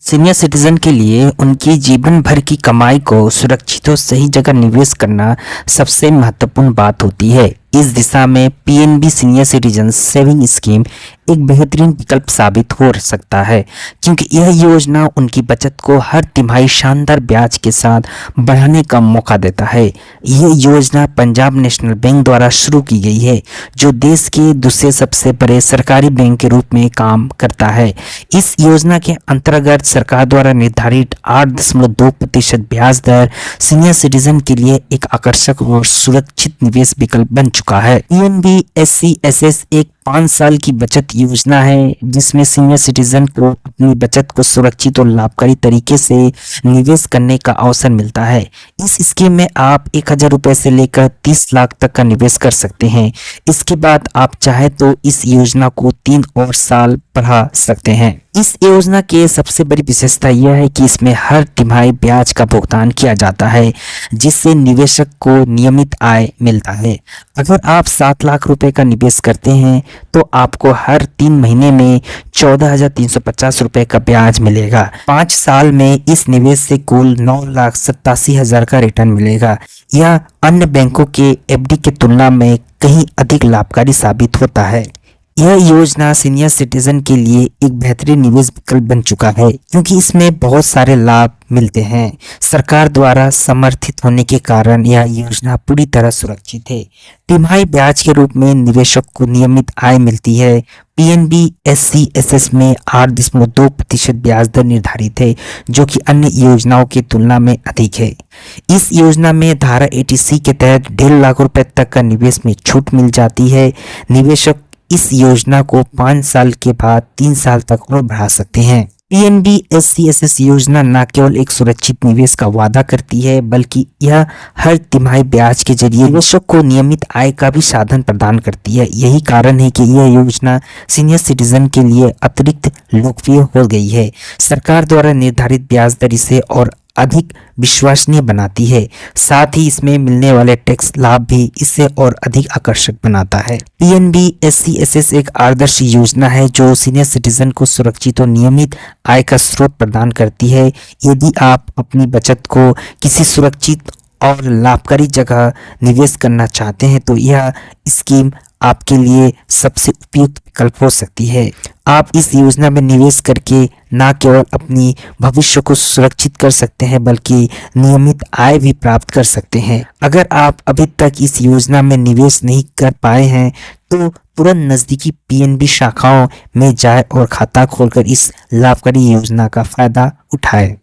Senior citizen के लिए उनकी जीवन भर की कमाई को सुरक्षित और सही जगह निवेश करना सबसे महत्वपूर्ण बात होती है। इस दिशा में PNB senior citizen saving scheme एक बेहतरीन विकल्प साबित हो सकता है, क्योंकि यह योजना उनकी बचत को हर तिमाही शानदार ब्याज के साथ बढ़ाने का मौका देता है। यह योजना पंजाब नेशनल बैंक द्वारा शुरू की गई है, जो देश के दूसरे सबसे बड़े सरकारी बैंक के रूप में काम करता है। इस योजना के अंतर्गत सरकार द्वारा निर्धारित 8.2% ब्याज दर सीनियर सिटीजन के लिए एक आकर्षक और सुरक्षित निवेश विकल्प बन चुका है। पीएनबी एससीएसएस एक 5 साल की बचत योजना है, जिसमें सीनियर सिटीजन को अपनी बचत को सुरक्षित और लाभकारी तरीके से निवेश करने का अवसर मिलता है। इस स्कीम में आप 1000 रुपए से लेकर 30 लाख तक का निवेश कर सकते हैं। इसके बाद आप चाहे तो इस योजना को 3 और साल बढ़ा सकते हैं। इस योजना की सबसे बड़ी विशेषता यह है कि इसमें हर तिमाही ब्याज का भुगतान किया जाता है, जिससे निवेशक को नियमित आय मिलता है। अगर आप 7 लाख रुपए का निवेश करते हैं तो आपको हर 3 महीने में 14,350 रुपए का ब्याज मिलेगा। 5 साल में इस निवेश से कुल 9,87,000 का रिटर्न मिलेगा। यह अन्य बैंकों के एफडी की तुलना में कहीं अधिक लाभकारी साबित होता है। यह योजना सीनियर सिटीजन के लिए एक बेहतरीन निवेश विकल्प बन चुका है, क्योंकि इसमें बहुत सारे लाभ मिलते हैं। सरकार द्वारा समर्थित होने के कारण यह योजना पूरी तरह सुरक्षित है। तिमाही ब्याज के रूप में निवेशक को नियमित आय मिलती है। पीएनबी एससीएसएस में 8.2% ब्याज दर निर्धारित है, जो कि अन्य योजनाओं की तुलना में अधिक है। इस योजना में धारा 80C के तहत 1.5 लाख रुपए तक का निवेश में छूट मिल जाती है। निवेशक इस योजना को 5 साल के बाद 3 साल तक और बढ़ा सकते हैं। पीएनबी एससीएसएस योजना न केवल एक सुरक्षित निवेश का वादा करती है, बल्कि यह हर तिमाही ब्याज के जरिए निवेशक को नियमित आय का भी साधन प्रदान करती है। यही कारण है कि यह योजना सीनियर सिटीजन के लिए अतिरिक्त लोकप्रिय हो गई है। सरकार द्वारा निर्धारित ब्याज दर इसे और अधिक विश्वसनीय बनाती है। साथ ही इसमें मिलने वाले टैक्स लाभ भी इसे और अधिक आकर्षक बनाता है। पीएनबी एससीएसएस एक आदर्श योजना है, जो सीनियर सिटीजन को सुरक्षित और नियमित आय का स्रोत प्रदान करती है। यदि आप अपनी बचत को किसी सुरक्षित और लाभकारी जगह निवेश करना चाहते हैं तो यह स्कीम आपके लिए सबसे उपयुक्त विकल्प हो सकती है। आप इस योजना में निवेश करके न केवल अपनी भविष्य को सुरक्षित कर सकते हैं, बल्कि नियमित आय भी प्राप्त कर सकते हैं। अगर आप अभी तक इस योजना में निवेश नहीं कर पाए हैं तो तुरंत नजदीकी पीएनबी शाखाओं में जाएं और खाता खोलकर इस लाभकारी योजना का फायदा उठाएं।